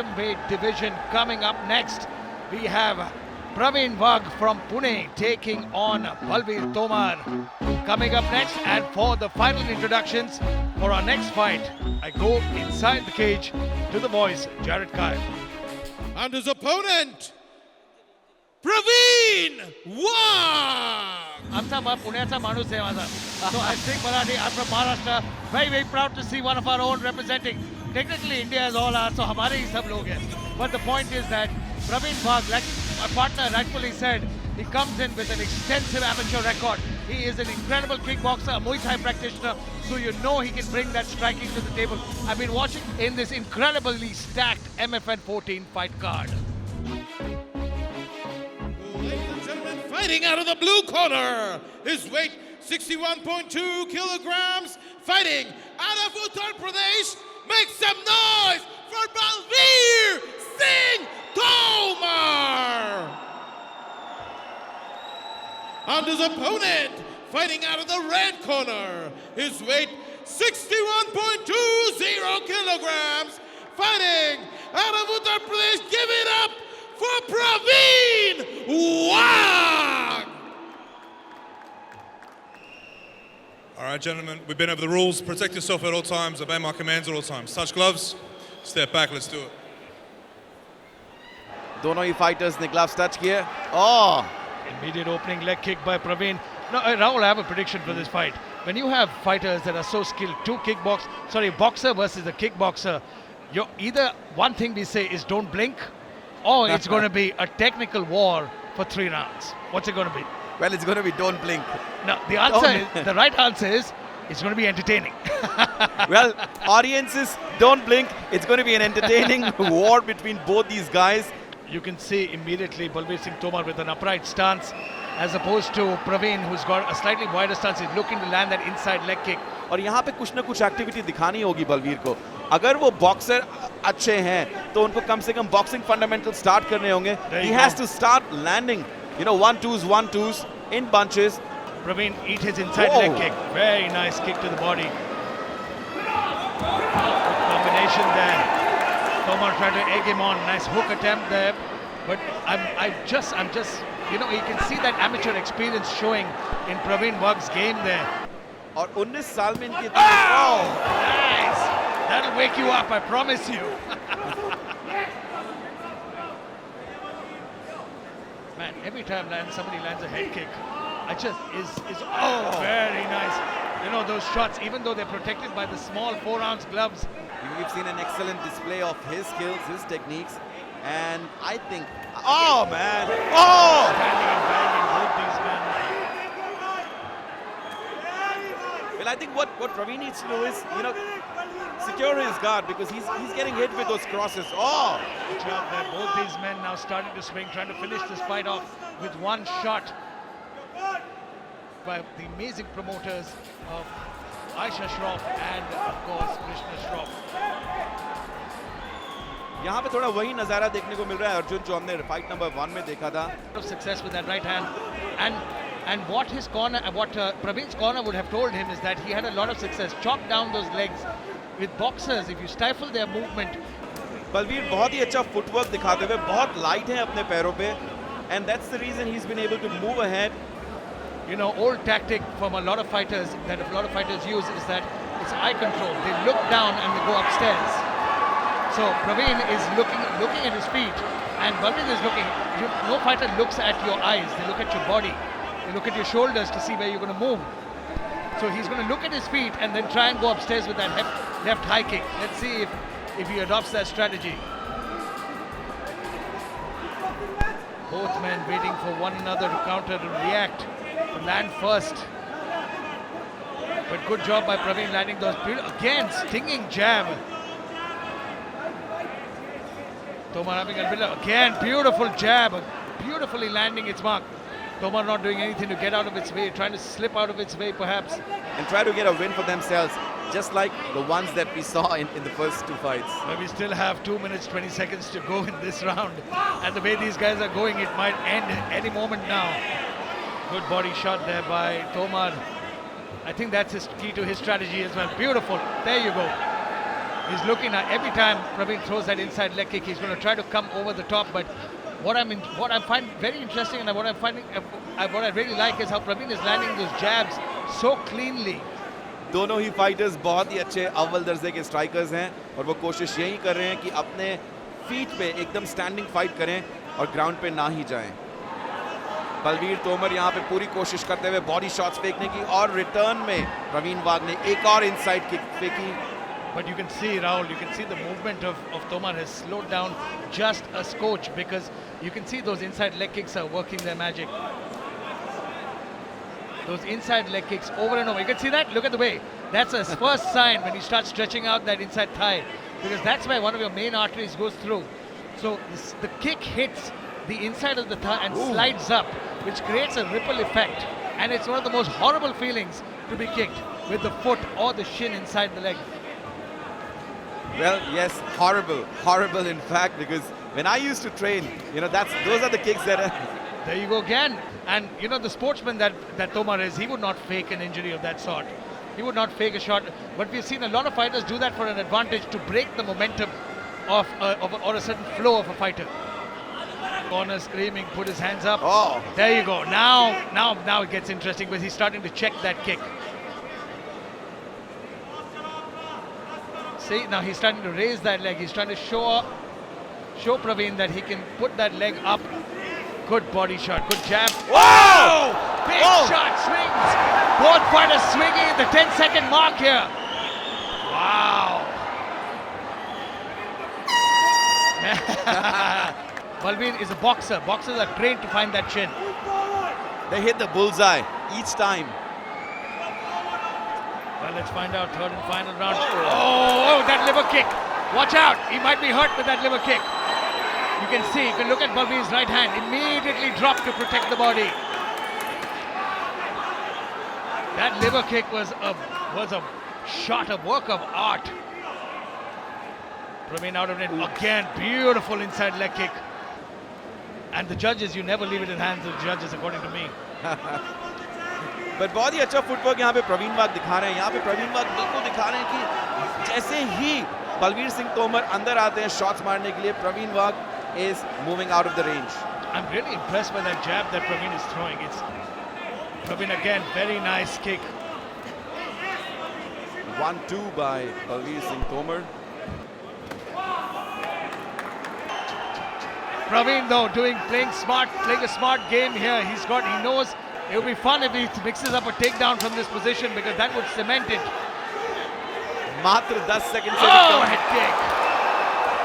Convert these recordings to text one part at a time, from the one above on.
bantamweight division. Coming up next, we have Pravin Wagh from Pune taking on Balveer Tomar. Coming up next, and for the final introductions for our next fight, I go inside the cage to the voice, Jared Kyle. And his opponent, Pravin Wagh! आमचा पुण्याचा माणूस आहे माझा. So I speak Marathi. I'm from Maharashtra. Very proud to see one of our own representing. Technically, India is all ours, so हमारे ही सब लोग हैं. But the point is that Pravin Wagh, like my partner rightfully said, he comes in with an extensive amateur record. He is an incredible kickboxer, a Muay Thai practitioner, so you know he can bring that striking to the table. I've been watching in this incredibly stacked MFN 14 fight card. Ladies and gentlemen, fighting out of the blue corner, his weight 61.2 kilograms, fighting out of Uttar Pradesh. Make some noise for Balveer Singh Tomar! And his opponent, fighting out of the red corner, his weight 61.20 kilograms, fighting out of Uttar Pradesh. Give it up for Pravin Wagh! All right, gentlemen, we've been over the rules. Protect yourself at all times. Obey my commands at all times. Touch gloves, step back, let's do it. दोनों ही fighters ने gloves touch किए. Oh! Immediate opening leg kick by Pravin. Now, Rahul, I have a prediction for this fight. When you have fighters that are so skilled, boxer versus a kickboxer, either one thing we say is don't blink, or it's going to be a technical war for 3 rounds. What's it going to be? Well, it's going to be don't blink. No, the right answer is it's going to be entertaining. Well, audiences, don't blink. It's going to be an entertaining war between both these guys. You can see immediately Balveer Singh Tomar with an upright stance, as opposed to Pravin, who's got a slightly wider stance. He's looking to land that inside leg kick. और यहाँ पे कुछ ना कुछ activity दिखानी होगी बलवीर को. अगर वो बॉक्सर अच्छे हैं तो उनको कम से कम बॉक्सिंग फंडामेंटल स्टार्ट करने होंगे. He has to start landing, 1-2s in bunches. Pravin eat his inside leg kick. Very nice kick to the body. Good combination there. Tomar tried to egg him on. Nice hook attempt there. But I'm just, you can see that amateur experience showing in Pravin Wagh's game there. और 19 साल में इनकी nice! That'll wake you up, I promise you. Man, every time somebody lands a head kick, very nice. Those shots, even though they're protected by the small 4-ounce gloves. We've seen an excellent display of his skills, his techniques, and I think, man! Standing and banging both these men. Well, I think what Pravin needs to do is, secure his guard, because he's getting hit with those crosses. Good job there. Both these men now starting to swing, trying to finish this fight off with one shot by the amazing promoters of Aisha Shroff and, of course, Krishna Shroff. यहाँ पे थोड़ा वही नज़ारा देखने को मिल रहा है अर्जुन जो हमने फाइट नंबर 1 में देखा था. Of success with that right hand, and what Pravin's corner would have told him is that he had a lot of success. Chop down those legs. With boxers, if you stifle their movement. Balvir बहुत ही अच्छा footwork दिखाते हुए बहुत light है अपने पैरों पे, and that's the reason he's been able to move ahead. Old tactic from a lot of fighters use is that it's eye control. They look down and they go upstairs. So Pravin is looking at his feet, and Balveer is looking. No fighter looks at your eyes. They look at your body. They look at your shoulders to see where you're going to move. So he's going to look at his feet and then try and go upstairs with that left high kick. Let's see if he adopts that strategy. Both men waiting for one another to counter, to react, to land first. But good job by Pravin landing those again stinging jab. Tomar having a bit again beautiful jab, beautifully landing its mark. Tomar not doing anything to get out of its way, trying to slip out of its way perhaps. And try to get a win for themselves, just like the ones that we saw in the first 2 fights. But we still have 2 minutes, 20 seconds to go in this round. And the way these guys are going, it might end any moment now. Good body shot there by Tomar. I think that's his key to his strategy as well. Beautiful. There you go. He's looking at every time Pravin throws that inside leg kick, he's going to try to come over the top. But what I find very interesting and what I really like is how Pravin is landing those jabs so cleanly. दोनों ही fighters बहुत ही अच्छे अव्वल दर्जे के strikers हैं और वो कोशिश यही कर रहे हैं कि अपने फीट पे एकदम स्टैंडिंग फाइट करें और ग्राउंड पे ना ही जाएं। बलवीर तोमर यहाँ पे पूरी कोशिश करते हुए बॉडी शॉट्स फेंकने की और रिटर्न में प्रवीण वाघ ने एक और इनसाइड किक फेंकी। But you can see, Rahul, you can see the movement of Tomar has slowed down just a scotch because you can see those inside leg kicks are working their magic. Those inside leg kicks over and over. You can see that? Look at the way. That's a first sign when you start stretching out that inside thigh because that's where one of your main arteries goes through. So the kick hits the inside of the thigh and slides up, which creates a ripple effect. And it's one of the most horrible feelings to be kicked with the foot or the shin inside the leg. Well, yes, horrible in fact, because when I used to train, you know, those are the kicks that are... There you go again. And you know, the sportsman that Tomar is, he would not fake an injury of that sort. He would not fake a shot. But we've seen a lot of fighters do that for an advantage to break the momentum of a certain flow of a fighter. Corner screaming, put his hands up. Oh. There you go. Now it gets interesting because he's starting to check that kick. See, now he's starting to raise that leg. He's trying to show Pravin that he can put that leg up. Good body shot, good jab. Whoa! Big shot, swings. Both fighters swinging at the 10-second mark here. Wow. Balvin is a boxer. Boxers are trained to find that chin. They hit the bullseye each time. Well, let's find out. Third and final round. Oh, that liver kick. Watch out. He might be hurt with that liver kick. You can see, you can look at Balvin's right hand. Immediately dropped to protect the body. That liver kick was a shot, a work of art. Pravin out of it. Again, beautiful inside leg kick. And the judges, you never leave it in the hands of the judges, according to me. But बहुत ही अच्छा footwork यहाँ पे प्रवीण वाघ दिखा रहे हैं। यहाँ पे प्रवीण वाघ बिल्कुल दिखा रहे हैं कि जैसे ही बलवीर सिंह तोमर अंदर आते हैं शॉट्स मारने के लिए, प्रवीण वाघ is moving out of the range. I'm really impressed by that jab that Pravin is throwing. It's Pravin again, very nice kick. 1-2 by Balveer Singh Tomar. Pravin though playing a smart game here. He knows it would be fun if he mixes up a takedown from this position because that would cement it. मात्र 10 second से head kick.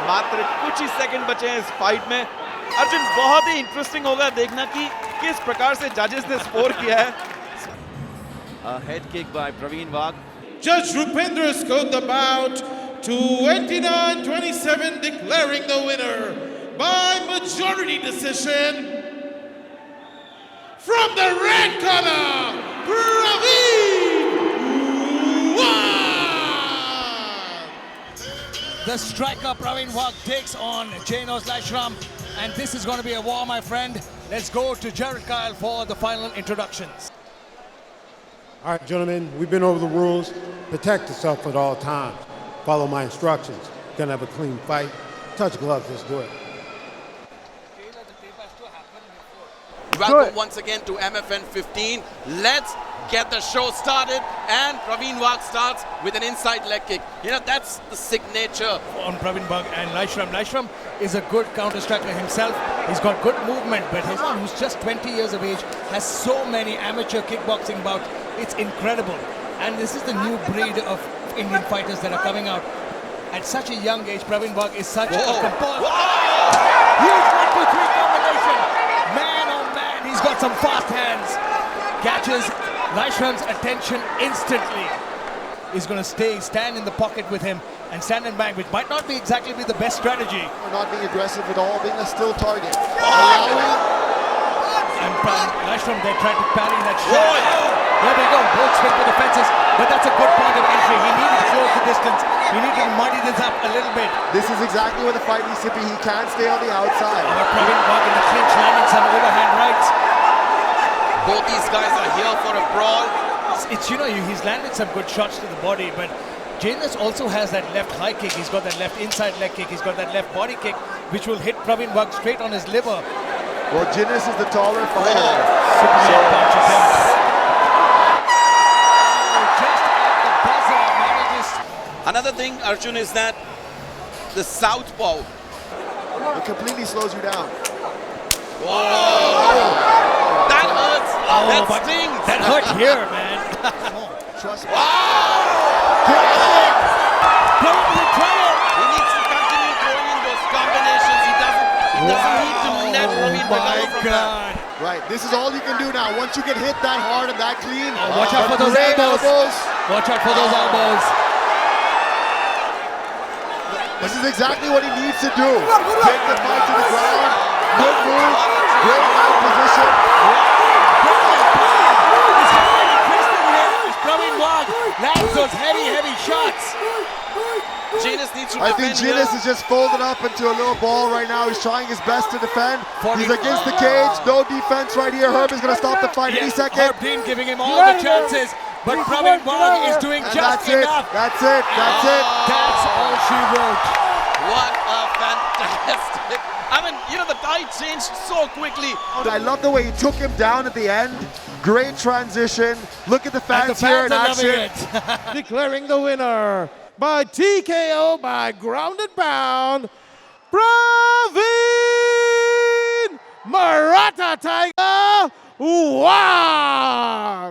मात्र कुछ ही second बचे हैं इस fight में। अर्जुन, बहुत ही interesting होगा देखना कि किस प्रकार से जजेस ने स्कोर किया है। A head kick by Pravin Wagh. Judge Rupendra scored the bout 29-27, declaring the winner by majority decision. From the red corner, Pravin Wagh! The striker Pravin Wagh takes on Janos Lashram, and this is going to be a war, my friend. Let's go to Jared Kyle for the final introductions. All right, gentlemen, we've been over the rules. Protect yourself at all times. Follow my instructions. Gonna have a clean fight. Touch gloves, let's do it. Welcome once again to MFN 15. Let's get the show started, and Pravin Wagh starts with an inside leg kick. You know, that's the signature On Pravin Wagh and Lashram. Lashram is a good counter striker himself. He's got good movement, but his son, who's just 20 years of age, has so many amateur kickboxing bouts. It's incredible. And this is the new breed of Indian fighters that are coming out. At such a young age, Pravin Wagh is such a composed... Huge 1-2-3 combination. Man, oh man, he's got some fast hands. Catches Lashram's attention instantly. He's going to stand in the pocket with him and stand and bang, which might not be exactly the best strategy. We're not being aggressive at all, being a still target. And Lashram, they tried to parry that shot. There we go, both swing for the fences, but that's a good point of entry. He needed to close the distance. He needed to muddy this up a little bit. This is exactly where the fight needs to be. He can't stay on the outside. But Pravin Wagh in the clinch landing some overhand rights. both these guys are here for a brawl. It's you know, he's landed some good shots to the body, but Janus also has that left high kick. He's got that left inside leg kick. He's got that left body kick, which will hit Pravin Wagh straight on his liver. Well, Janus is the taller fighter. Superman punch attempt. Just at the buzzer manages. Another thing, Arjun, is that the southpaw. It completely slows you down. That hurts. That but stings. That hurt here, man. Trust me. Pravin in trouble. He needs to continue throwing in those combinations. He doesn't need to let Pravin recover from that. Right, this is all you can do now. Once you get hit that hard and that clean, Watch out for those great elbows. Watch out for those elbows. This is exactly what he needs to do. Take the fight to the ground. Good move. Great eye position. Pravin Wagh lands those heavy shots. Janus needs to I think defend Janus here. is just folded up into a little ball right now. He's trying his best to defend. He's against the cage. No defense right here. Herb is going to stop the fight any second. Herb Dean giving him all the chances, but Pravin Wagh is doing And just that's enough. it. That's it. That's it. That's all she wrote. What a fantastic. I mean, the tide changed so quickly. I love the way he took him down at the end. Great transition. Look at the And the fans here in fans are loving action. it. Declaring the winner by TKO by ground and pound, Pravin Maratha Tiger Wagh.